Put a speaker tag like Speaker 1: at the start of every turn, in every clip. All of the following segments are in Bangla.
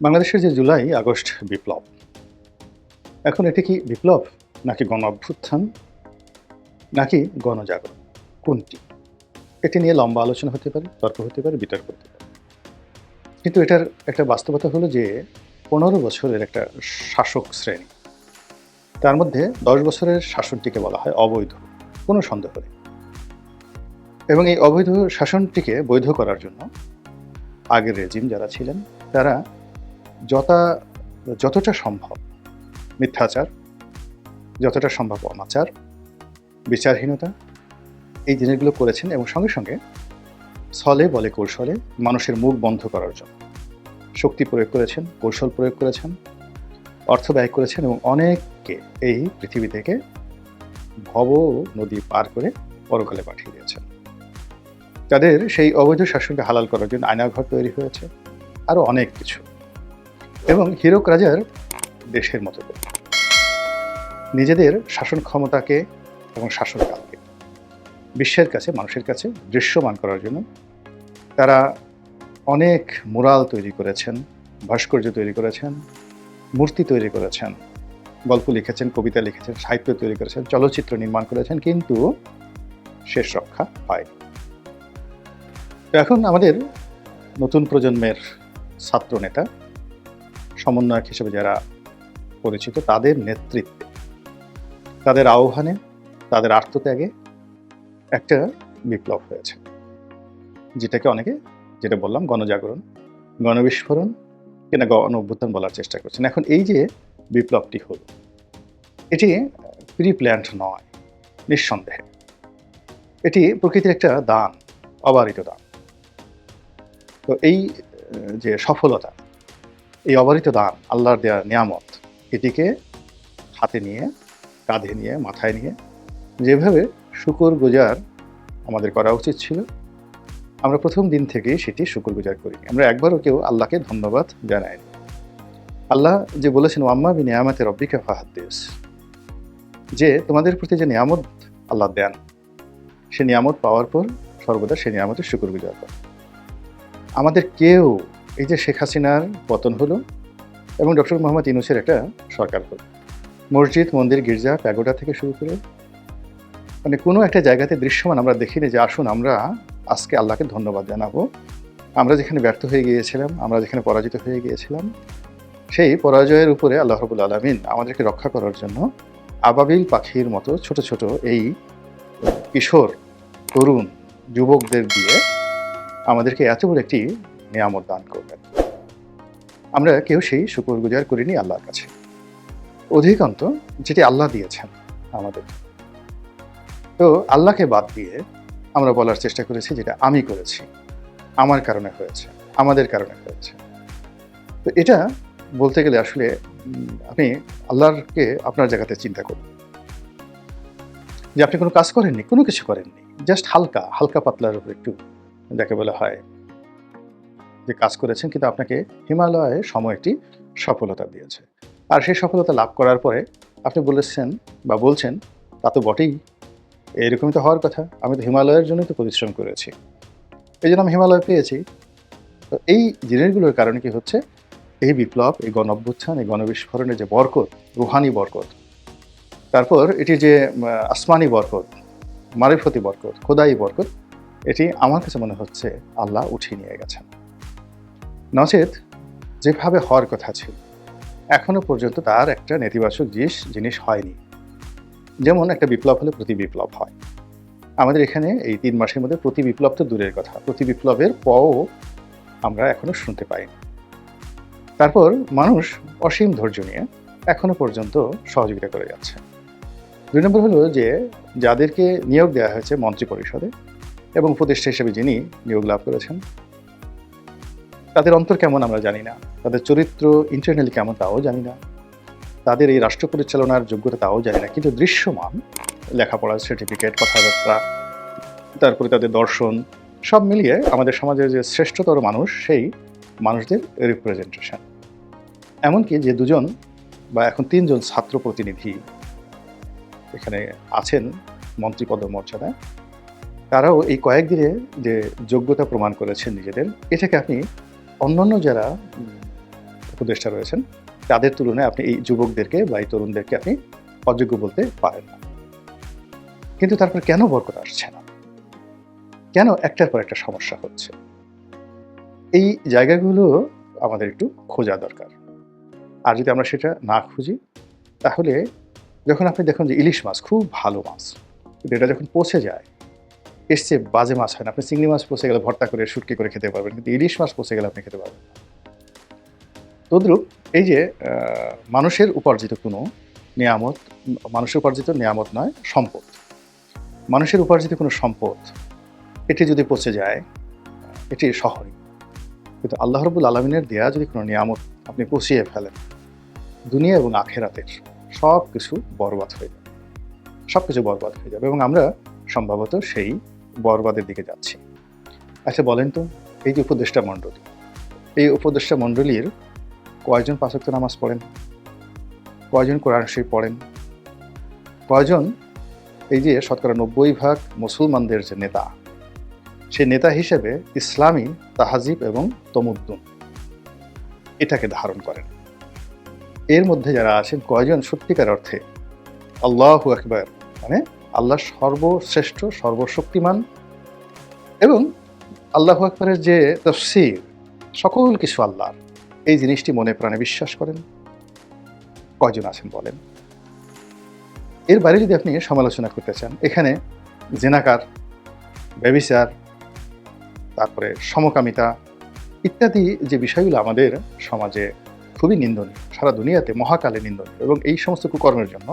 Speaker 1: বাংলাদেশের যে জুলাই আগস্ট বিপ্লব, এখন এটি কি বিপ্লব নাকি গণ অভ্যুত্থান নাকি গণজাগরণ? কোনটি? এটি নিয়ে লম্বা আলোচনা হতে পারে, তর্ক হতে পারে, বিতর্ক হতে পারে। কিন্তু এটার একটা বাস্তবতা হলো যে ১৫ বছরের একটা শাসক শ্রেণী, তার মধ্যে ১০ বছরের শাসনটিকে বলা হয় অবৈধ, কোনো সন্দেহ নেই। এবং এই অবৈধ শাসনটিকে বৈধ করার জন্য আগের রেজিম যারা ছিলেন তারা যতা যতটা সম্ভব মিথ্যাচার, যতটা সম্ভব অনাচার, বিচারহীনতা এই জিনিসগুলো করেছেন এবং সঙ্গে সঙ্গে ছলে বলে কৌশলে মানুষের মুখ বন্ধ করার জন্য শক্তি প্রয়োগ করেছেন, কৌশল প্রয়োগ করেছেন, অর্থ ব্যয় করেছেন এবং অনেককে এই পৃথিবী থেকে ভব নদী পার করে পরকালে পাঠিয়ে দিয়েছেন। তাদের সেই অবৈধ শাসনকে হালাল করার জন্য আয়নাঘর তৈরি হয়েছে, আরও অনেক কিছু। এবং হীরক রাজার দেশের মতো করে নিজেদের শাসন ক্ষমতাকে এবং শাসনকালকে বিশ্বের কাছে, মানুষের কাছে দৃশ্যমান করার জন্য তারা অনেক মুরাল তৈরি করেছেন, ভাস্কর্য তৈরি করেছেন, মূর্তি তৈরি করেছেন, গল্প লিখেছেন, কবিতা লিখেছেন, সাহিত্য তৈরি করেছেন, চলচ্চিত্র নির্মাণ করেছেন, কিন্তু শেষ রক্ষা হয়নি। তো এখন আমাদের নতুন প্রজন্মের ছাত্র নেতা, সমন্বয়ক হিসেবে যারা পরিচিত, তাদের নেতৃত্বে, তাদের আহ্বানে, তাদের আত্মত্যাগে একটা বিপ্লব হয়েছে, যেটাকে অনেকে, যেটা বললাম, গণজাগরণ, গণবিস্ফোরণ কিনা গণ অভ্যুত্থান বলার চেষ্টা করছেন। এখন এই যে বিপ্লবটি হলো, এটি প্রি প্ল্যান্ড নয়, নিঃসন্দেহে এটি প্রকৃতির একটা দান, অবারিত দান। তো এই যে সফলতা, এই অবারিত দান, আল্লাহর দেয়া নিয়ামত, এটিকে হাতে নিয়ে, কাঁধে নিয়ে, মাথায় নিয়ে যেভাবে শুকরগুজার আমাদের করা উচিত ছিল, আমরা প্রথম দিন থেকেই সেটি শুকরগুজার করিনি। আমরা একবারও কেউ আল্লাহকে ধন্যবাদ জানাইনি। আল্লাহ যে বলেছেন, ওয়াম্মা বিনিয়ামাতি রব্বিকা ফাহাদ্দিস, যে তোমাদের প্রতি যে নিয়ামত আল্লাহ দেন, সে নিয়ামত পাওয়ার পর সর্বদা সে নিয়ামতের শুকরগুজার করো। আমাদের কেউ, এই যে শেখ হাসিনার পতন হলো এবং ডক্টর মোহাম্মদ ইউনূসের একটা সরকার হলো, মসজিদ, মন্দির, গির্জা, প্যাগোডা থেকে শুরু করে মানে কোনো একটা জায়গাতে দৃশ্যমান আমরা দেখিনি যে আসুন আমরা আজকে আল্লাহকে ধন্যবাদ জানাবো। আমরা যেখানে ব্যর্থ হয়ে গিয়েছিলাম, আমরা যেখানে পরাজিত হয়ে গিয়েছিলাম, সেই পরাজয়ের উপরে আল্লাহ রাব্বুল আলামিন আমাদেরকে রক্ষা করার জন্য আবাবিল পাখির মতো ছোট ছোট এই কিশোর, তরুণ, যুবকদের দিয়ে আমাদেরকে এত বড় একটি নিয়ামত দান করবেন। আমরা কেউ সেই শুকরগুজার করিনি আল্লাহর কাছে। অধিকান্ত যেটি আল্লাহ দিয়েছেন আমাদের, তো আল্লাহকে বাদ দিয়ে আমরা বলার চেষ্টা করেছি যেটা আমি করেছি, আমার কারণে হয়েছে, আমাদের কারণে হয়েছে। তো এটা বলতে গেলে আসলে আপনি আল্লাহকে আপনার জায়গাতে চিন্তা করুন যে আপনি কোনো কাজ করেননি, কোনো কিছু করেননি, জাস্ট হালকা হালকা পাতলার উপর একটু, যাকে বলা হয় যে কাজ করেছেন, কিন্তু আপনাকে হিমালয়ে একটি সফলতা দিয়েছে। আর সেই সফলতা লাভ করার পরে আপনি বলেছেন বা বলছেন, তা তো বটেই, এরকমই তো হওয়ার কথা, আমি তো হিমালয়ের জন্যই তো পরিশ্রম করেছি, এই জন্য আমি হিমালয় পেয়েছি। তো এই জিনিসগুলোর কারণে কি হচ্ছে, এই বিপ্লব, এই গণ অভ্যুত্থান, এই গণবিস্ফোরণের যে বরকত, রুহানি বরকত, তারপর এটি যে আসমানি বরকত, মারিফতি বরকত, খোদাই বরকত, এটি আমার কাছে মনে হচ্ছে আল্লাহ উঠিয়ে নিয়ে গেছেন। নচেত যেভাবে হওয়ার কথা ছিল এখনো পর্যন্ত তার একটা নেতিবাচক জিনিস হয়নি। যেমন একটা বিপ্লব হলে প্রতি বিপ্লব হয়, আমাদের এখানে এই ৩ মাসের মধ্যে প্রতি বিপ্লব তো দূরের কথা, প্রতি বিপ্লবের পও আমরা এখনো শুনতে পাইনি। তারপর মানুষ অসীম ধৈর্য নিয়ে এখনো পর্যন্ত সহযোগিতা করে যাচ্ছে। ২ নম্বর হলো যে যাদেরকে নিয়োগ দেওয়া হয়েছে মন্ত্রী পরিষদে এবং উপদেষ্টা হিসেবে যিনি নিয়োগ লাভ করেছেন, তাদের অন্তর কেমন আমরা জানি না, তাদের চরিত্র ইন্টারনালি কেমন তাও জানি না, তাদের এই রাষ্ট্র পরিচালনার যোগ্যতা তাও জানি না, কিন্তু দৃশ্যমান লেখাপড়ার সার্টিফিকেট, কথাবার্তা, তারপরে তাদের দর্শন, সব মিলিয়ে আমাদের সমাজের যে শ্রেষ্ঠতর মানুষ, সেই মানুষদের রিপ্রেজেন্টেশন। এমনকি যে ২ বা এখন ৩ জন ছাত্র প্রতিনিধি এখানে আছেন মন্ত্রী পদমর্যাদায়, তারাও এই কয়েকদিনে যে যোগ্যতা প্রমাণ করেছেন নিজেদের, এটাকে আপনি অন্যান্য যারা উপদেষ্টা রয়েছেন, তাদের তুলনায় আপনি এই যুবকদেরকে বা এই তরুণদেরকে আপনি অযোগ্য বলতে পারেন না। কিন্তু তারপর কেন বরকত আসছে না? কেন একটার পর একটা সমস্যা হচ্ছে? এই জায়গাগুলো আমাদের একটু খোঁজা দরকার। আর যদি আমরা সেটা না খুঁজি, তাহলে যখন আপনি দেখুন যে ইলিশ মাছ খুব ভালো মাছ, কিন্তু এটা যখন পচে যায়, এর চেয়ে বাজে মাছ হয় না। আপনি চিংড়ি মাছ পচে গেলে ভর্তা করে, শুটকি করে খেতে পারবেন, কিন্তু ইলিশ মাছ পচে গেলে আপনি খেতে পারবেন না। তদ্রূপ এই যে মানুষের উপার্জিত কোনো নেয়ামত, মানুষের উপার্জিত নেয়ামত নয়, সম্পদ। মানুষের উপার্জিত কোনো সম্পদ, এটি যদি পচে যায়, এটি শহরে। কিন্তু আল্লাহ রাব্বুল আলামিনের দেয়া যদি কোনো নিয়ামত আপনি পচিয়ে ফেলেন, দুনিয়া এবং আখিরাতের সব কিছু বরবাদ হয়ে যাবে। সব কিছু বরবাদ হয়ে যাবে এবং আমরা সম্ভবত সেই বরবাদের দিকে যাচ্ছি। আচ্ছা বলেন তো, এই যে উপদেষ্টা মণ্ডলী, এই উপদেষ্টা মণ্ডলীর কয়জন পাঁচ ওয়াক্ত নামাজ পড়েন? কয়জন কোরআন শরীফ পড়েন? কয়জন এই যে শতকরা ৯০% মুসলমানদের যে নেতা, সেই নেতা হিসেবে ইসলামী তাহাজিব এবং তমুদ্দুন এটাকে ধারণ করেন? এর মধ্যে যারা আছেন কয়জন সত্যিকার অর্থে আল্লাহু আকবার, মানে আল্লাহ সর্বশ্রেষ্ঠ, সর্বশক্তিমান, এবং আল্লাহু আকবারের যে তাফসীর, সকল কিছু আল্লাহর, এই জিনিসটি মনে প্রাণে বিশ্বাস করেন? কয়জন আছেন বলেন? এর বাইরে যদি আপনি সমালোচনা করতে চান, এখানে জেনাকার, ব্যভিচার, তারপরে সমকামিতা ইত্যাদি যে বিষয়গুলো আমাদের সমাজে খুবই নিন্দনীয়, সারা দুনিয়াতে মহাকালে নিন্দনীয়, এবং এই সমস্ত কুকর্মের জন্য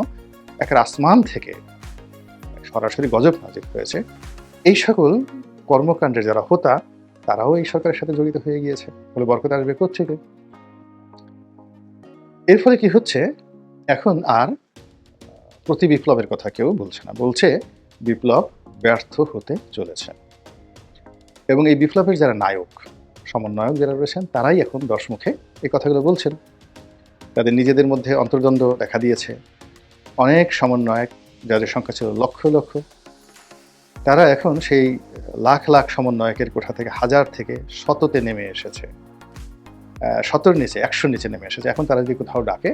Speaker 1: একটা আসমান থেকে সরাসরি গজব নাজিল হয়েছে। এই সকল কর্মকাণ্ডের যারা হোতা, তারাও এই সরকারের সাথে জড়িত হয়ে গিয়েছে বলে বরকত আসবে কোত্থেকে? এর ফলে কি হচ্ছে, এখন আর প্রতি বিপ্লবের কথা কেউ বলছে না, বলছে বিপ্লব ব্যর্থ হতে চলেছে। এবং এই বিপ্লবের যারা নায়ক, সমন্বয়ক যারা রয়েছেন, তারাই এখন দশমুখে এই কথাগুলো বলছেন। তাদের নিজেদের মধ্যে অন্তর্দ্বন্দ্ব দেখা দিয়েছে। অনেক সমন্বয়ক, যাদের সংখ্যা ছিল লক্ষ লক্ষ, তারা এখন সেই লাখ লাখ সমন্বয়কের কোঠা থেকে, হাজার থেকে শততে নেমে এসেছে, শতর নিচে, ১০০ নিচে নেমে এসেছে। এখন তারা যদি কোথাও ডাকে,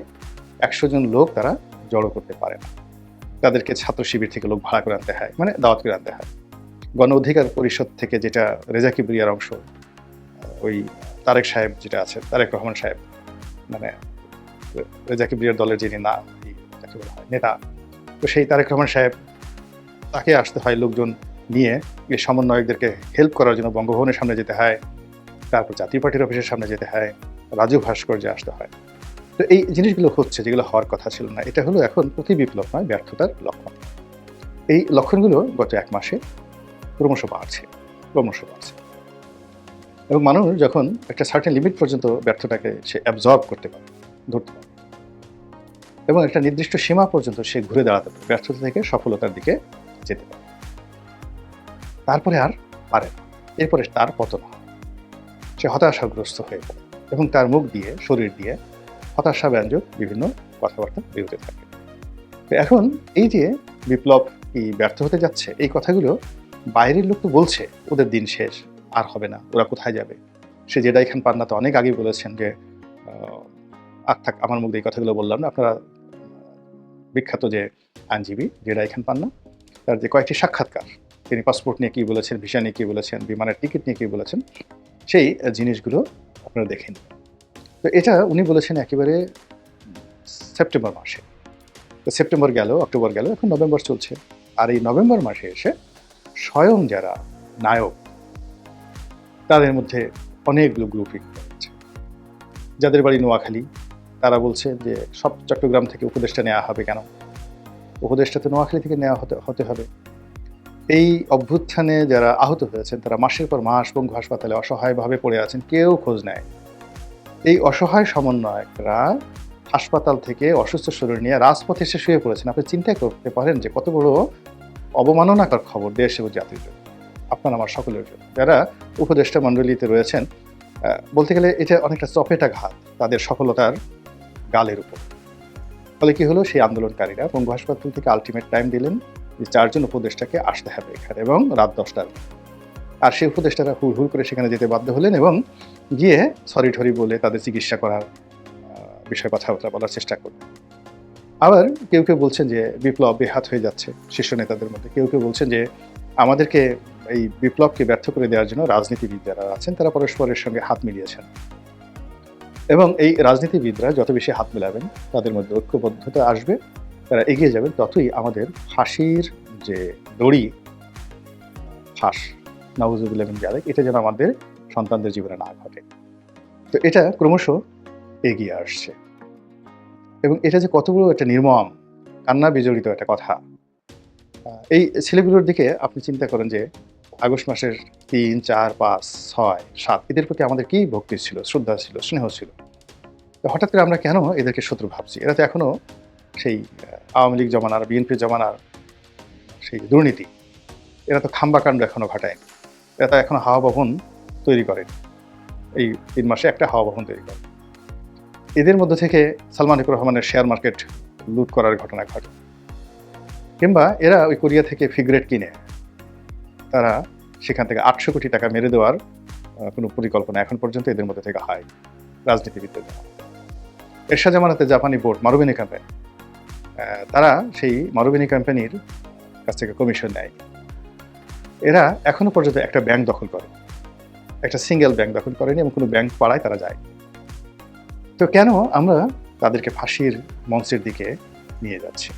Speaker 1: ১০০ জন লোক তারা জড়ো করতে পারে না। তাদেরকে ছাত্র শিবির থেকে লোক ভাড়া করে আনতে হয়, মানে দাওয়াত করে আনতে হয়। গণ অধিকার পরিষদ থেকে, যেটা রেজা কিবরিয়ার অংশ, ওই তারেক সাহেব যেটা আছে, তারেক রহমান সাহেব, মানে রেজা কিবরিয়ার দলের যিনি নেতা, তো সেই তারেক রহমান সাহেব, তাকে আসতে হয় লোকজন নিয়ে, এই সমন্বয়কদেরকে হেল্প করার জন্য বঙ্গভবনের সামনে যেতে হয়, তারপর জাতীয় পার্টির অফিসের সামনে যেতে হয়, রাজু ভাস্কর্যে আসতে হয়। তো এই জিনিসগুলো হচ্ছে, যেগুলো হওয়ার কথা ছিল না। এটা হলো এখন প্রতি বিপ্লব নয়, ব্যর্থতার লক্ষণ। এই লক্ষণগুলো গত ১ মাসে ক্রমশ বাড়ছে। এবং মানুষ যখন একটা সার্টেন লিমিট পর্যন্ত ব্যর্থতাকে সে অ্যাবজর্ব করতে পারে, ধরতে পারে, এবং একটা নির্দিষ্ট সীমা পর্যন্ত সে ঘুরে দাঁড়াতে পারে, ব্যর্থতা থেকে সফলতার দিকে যেতে পারে, তারপরে আর পারে না। এরপরে তার পতন হয়, সে হতাশাগ্রস্ত হয়ে পড়ে এবং তার মুখ দিয়ে, শরীর দিয়ে হতাশাব্যঞ্জক বিভিন্ন কথাবার্তা বেরোতে থাকে। তো এখন এই যে বিপ্লব কি ব্যর্থ হতে যাচ্ছে, এই কথাগুলো বাইরের লোক তো বলছে ওদের দিন শেষ, আর হবে না, ওরা কোথায় যাবে। সে জেডাই খান পান্না তো অনেক আগেই বলেছেন যে আর থাক, আমার মুখ দিয়ে এই কথাগুলো বললাম না। আপনারা বিখ্যাত যে আইনজীবী জেডাই খান পান্না, তার যে কয়েকটি সাক্ষাৎকার, তিনি পাসপোর্ট নিয়ে কী বলেছেন, ভিসা নিয়ে কী বলেছেন, বিমানের টিকিট নিয়ে কী বলেছেন, সেই জিনিসগুলো আপনারা দেখেন। তো এটা উনি বলেছেন একেবারে সেপ্টেম্বর মাসে। তো সেপ্টেম্বর গেল, অক্টোবর গেল, এখন নভেম্বর চলছে। আর এই নভেম্বর মাসে এসে স্বয়ং যারা নায়ক, তাদের মধ্যে অনেকগুলো গ্রুপিং হচ্ছে। যাদের বাড়ি নোয়াখালী, তারা বলছে যে সব চট্টগ্রাম থেকে উপদেষ্টা নেওয়া হবে কেন, উপদেষ্টা তো নোয়াখালী থেকে নেওয়া হতে হবে। এই অভ্যুত্থানে যারা আহত হয়েছেন, তারা মাসের পর মাস পঙ্গু হাসপাতালে অসহায়ভাবে পড়ে আছেন, কেউ খোঁজ নেয়। এই অসহায় সমন্বয়করা হাসপাতাল থেকে অসুস্থ শরীর নিয়ে রাজপথে এসে শুয়ে পড়েছেন। আপনি চিন্তা করতে পারেন যে কত বড় অবমাননাকর খবর দেশ এবং জাতির জন্য, আপনার আমার সকলের জন্য। যারা উপদেষ্টা মণ্ডলীতে রয়েছেন, বলতে গেলে এটা অনেকটা চপেটা ঘাত তাদের সফলতার গালের উপর। ফলে কি হলো, সেই আন্দোলনকারীরা পঙ্গু হাসপাতাল থেকে আলটিমেট টাইম দিলেন যে 4 জন উপদেষ্টাকে আসতে হবে এখানে, এবং রাত 10টার। আর সেই উপদেষ্টারা হুড় হুড় করে সেখানে যেতে বাধ্য হলেন এবং গিয়ে সরি ঠরি বলে তাদের চিকিৎসা করার, বিষয়ে কথাবার্তা বলার চেষ্টা করবে। আবার কেউ কেউ বলছেন যে বিপ্লব বেহাত হয়ে যাচ্ছে শীর্ষ নেতাদের মধ্যে। কেউ কেউ বলছেন যে আমাদেরকে এই বিপ্লবকে ব্যর্থ করে দেওয়ার জন্য রাজনীতিবিদ যারা আছেন তারা পরস্পরের সঙ্গে হাত মিলিয়েছেন। এবং এই রাজনীতিবিদরা যত বেশি হাত মেলাবেন তাদের মধ্যে ঐক্যবদ্ধতা আসবে, তারা এগিয়ে যাবেন, ততই আমাদের ফাঁসির যে দড়ি ফাঁস, নাউজুবিল্লাহ মিন যালিক, এটা যেন আমাদের সন্তানদের জীবনে না ঘটে। তো এটা ক্রমশ এগিয়ে আসছে এবং এটা যে কত বড় একটা নির্মম কান্না বিজড়িত একটা কথা। এই ছেলেগুলোর দিকে আপনি চিন্তা করেন যে আগস্ট মাসের ৩, ৪, ৫, ৬, ৭ এদের প্রতি আমাদের কি ভক্তি ছিল, শ্রদ্ধা ছিল, স্নেহ ছিল। তো হঠাৎ করে আমরা কেন এদেরকে শত্রু ভাবছি? এরা তো এখনো সেই আওয়ামী লীগ জমানার, বিএনপি জমানার সেই দুর্নীতি, এরা তো খাম্বাকাণ্ড এখনো ঘটায়নি। এরা তো এখনো হাওয়া ভবন তৈরি করেনি। এই ৩ মাসে একটা হাওয়া ভবন তৈরি করে। এদের মধ্য থেকে সালমানিকুর রহমানের শেয়ার মার্কেট লুট করার ঘটনা ঘটে, কিংবা এরা ওই কোরিয়া থেকে ফিগারেট কিনে তারা সেখান থেকে ৮০০ কোটি টাকা মেরে দেওয়ার কোনো পরিকল্পনা এখন পর্যন্ত এদের মধ্যে থেকে হয় রাজনীতিবিদদের। এরশাদ জামানাতে জাপানি বোর্ড মারুবিনি কোম্পানি, তারা সেই মারুবিনি কোম্পানির কাছ থেকে কমিশন নেয়। এরা এখনো পর্যন্ত একটা ব্যাংক দখল করে, একটা সিঙ্গেল ব্যাংক দখল করেনি এবং কোনো ব্যাংক পাড়ায় তারা যায়। তো কেন আমরা তাদেরকে ফাঁসির মঞ্চের দিকে নিয়ে যাচ্ছি?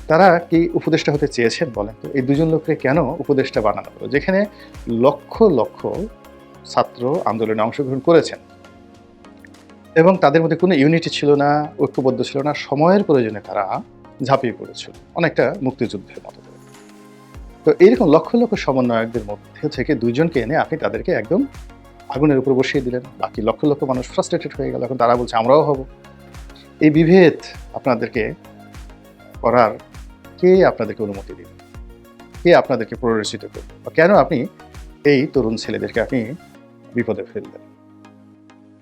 Speaker 1: তারা কি উপদেষ্টা হতে চেয়েছেন বলেন তো? এই দুজন লোককে কেন উপদেষ্টা বানানো হলো, যেখানে লক্ষ লক্ষ ছাত্র আন্দোলনে অংশগ্রহণ করেছেন এবং তাদের মধ্যে কোনো ইউনিটি ছিল না, ঐক্যবদ্ধ ছিল না, সময়ের প্রয়োজনে তারা ঝাঁপিয়ে পড়েছিল অনেকটা মুক্তিযুদ্ধের মতো করে। তো এইরকম লক্ষ লক্ষ সমন্বয়কদের মধ্যে থেকে দুইজনকে এনে আপনি তাদেরকে একদম আগুনের উপর বসিয়ে দিলেন। বাকি লক্ষ লক্ষ মানুষ ফ্রাস্ট্রেটেড হয়ে গেল। এখন তারা বলছে আমরাও হব। এই বিভেদ আপনাদেরকে করার কে আপনাদেরকে অনুমতি দিল? কে আপনাদেরকে প্ররোচিত করল? বা কেন আপনি এই তরুণ ছেলেদেরকে আপনি বিপদে ফেললেন?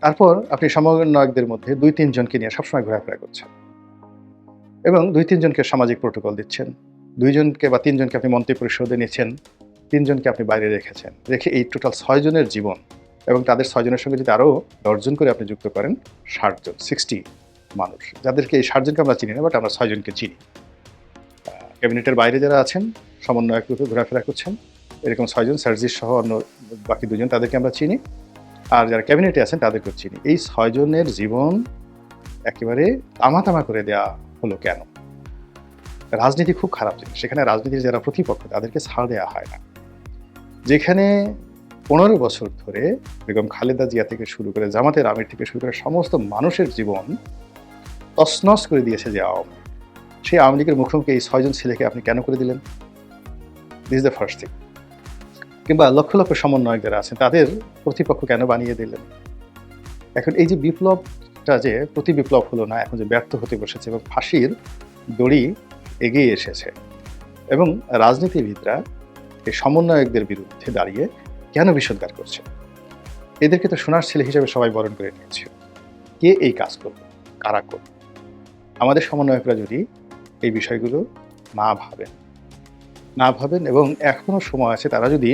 Speaker 1: তারপর আপনি সমন্বয়কদের মধ্যে ২-৩ জনকে নিয়ে সবসময় ঘোরাফেরা করছেন এবং ২-৩ জনকে সামাজিক প্রোটোকল দিচ্ছেন। ২ জনকে বা ৩ জনকে আপনি মন্ত্রী পরিষদে নিচ্ছেন, ৩ জনকে আপনি বাইরে রেখেছেন। রেখে এই টোটাল ৬ জনের জীবন এবং তাদের ৬ জনের সঙ্গে যদি আরও ১০ জন করে আপনি যুক্ত করেন, ৬০ জন, ৬০ মানুষ, যাদেরকে এই ৬০ জনকে আমরা চিনি না, বাট আমরা ৬ জনকে চিনি। ক্যাবিনেটের বাইরে যারা আছেন, সমন্বয়ক রূপে ঘোরাফেরা করছেন, এরকম ৬ জন, সার্জিস সহ অন্য বাকি ২ জন, তাদেরকে আমরা চিনি। আর যারা ক্যাবিনেটে আছেন তাদেরকেও চিনি। এই ৬ জনের জীবন একেবারে তামা করে দেওয়া হলো কেন? রাজনীতি খুব খারাপ জিনিস। সেখানে রাজনীতির যারা প্রতিপক্ষ তাদেরকে ছাড় দেওয়া হয় না। যেখানে ১৫ বছর ধরে বেগম খালেদা জিয়া থেকে শুরু করে জামাতের আমির থেকে শুরু করে সমস্ত মানুষের জীবন তছনছ করে দিয়েছে যে আওয়ামী লীগ, সেই আওয়ামী লীগের মুখোমুখি এই ৬ জন ছেলেকে আপনি কেন করে দিলেন? This is the first thing. কিংবা লক্ষ লক্ষ সমন্বয়ক যারা আছেন তাদের প্রতিপক্ষ কেন বানিয়ে দিলেন? এখন এই যে বিপ্লবটা যে প্রতি বিপ্লব হলো না, এখন যে ব্যর্থ হতে বসেছে এবং ফাঁসির দড়ি এগিয়ে এসেছে এবং রাজনীতিবিদরা এই সমন্বয়কদের বিরুদ্ধে দাঁড়িয়ে কেন বিষোদ্গার করছে? এদেরকে তো সোনার ছেলে হিসেবে সবাই বরণ করে নিয়েছিল। কে এই কাজ করবে? কারা করবে? আমাদের সমন্বয়করা যদি এই বিষয়গুলো না ভাবেন এবং এখনো সময় আছে, তারা যদি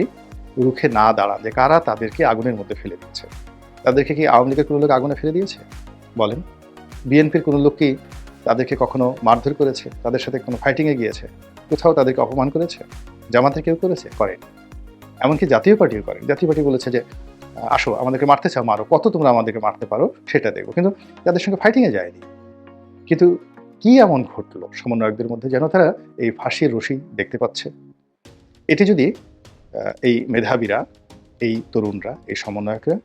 Speaker 1: রুখে না দাঁড়ান যে কারা তাদেরকে আগুনের মধ্যে ফেলে দিচ্ছে। তাদেরকে কি আওয়ামী লীগের কোনো লোক আগুনে ফেলে দিয়েছে বলেন? বিএনপির কোনো লোক কি তাদেরকে কখনো মারধর করেছে? তাদের সাথে কোনো ফাইটিংয়ে গিয়েছে? কোথাও তাদেরকে অপমান করেছে? জামাতের কেউ করেছে? করেনি। এমনকি জাতীয় পার্টিও করেন। জাতীয় পার্টি বলেছে যে আসো, আমাদেরকে মারতে চাও মারো, কত তোমরা আমাদেরকে মারতে পারো সেটা দেখবো, কিন্তু তাদের সঙ্গে ফাইটিংয়ে যায়নি। কিন্তু কি এমন ঘটলো সমন্বয়কদের মধ্যে যেন তারা এই ফাঁসির রশি দেখতে পাচ্ছে? এটি যদি এই মেধাবীরা, এই তরুণরা, এই সমন্বয়করা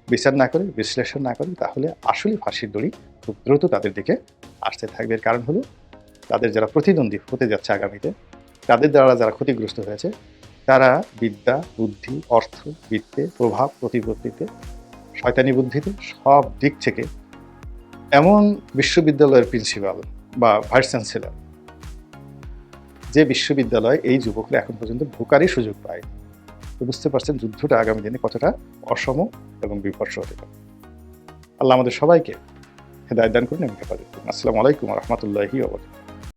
Speaker 1: বিচার না করে, বিশ্লেষণ না করে, তাহলে আসলে ফাঁসির দড়ি খুব দ্রুত তাদের দিকে আসতে থাকবে। এর কারণ হলো তাদের যারা প্রতিদ্বন্দ্বী হতে যাচ্ছে আগামীতে, তাদের দ্বারা যারা ক্ষতিগ্রস্ত হয়েছে, তারা বিদ্যা, বুদ্ধি, অর্থ, বিত্তে, প্রভাব, প্রতিপত্তিতে, শয়তানি বুদ্ধিতে, সব দিক থেকে এমন বিশ্ববিদ্যালয়ের প্রিন্সিপাল বা ভাইস চ্যান্সেলর, যে বিশ্ববিদ্যালয়ে এই যুবকরা এখন পর্যন্ত ঢোকারই সুযোগ পায়। তো বুঝতে পারছেন যুদ্ধটা আগামী দিনে কতটা অসম এবং বিভৎস হতে পারে। আল্লাহ আমাদের সবাইকে হেদায়েত দান করুন এবং হেফাজত করুন। আসসালামু আলাইকুম ওয়া রাহমাতুল্লাহি ওয়া বারাকাতুহু।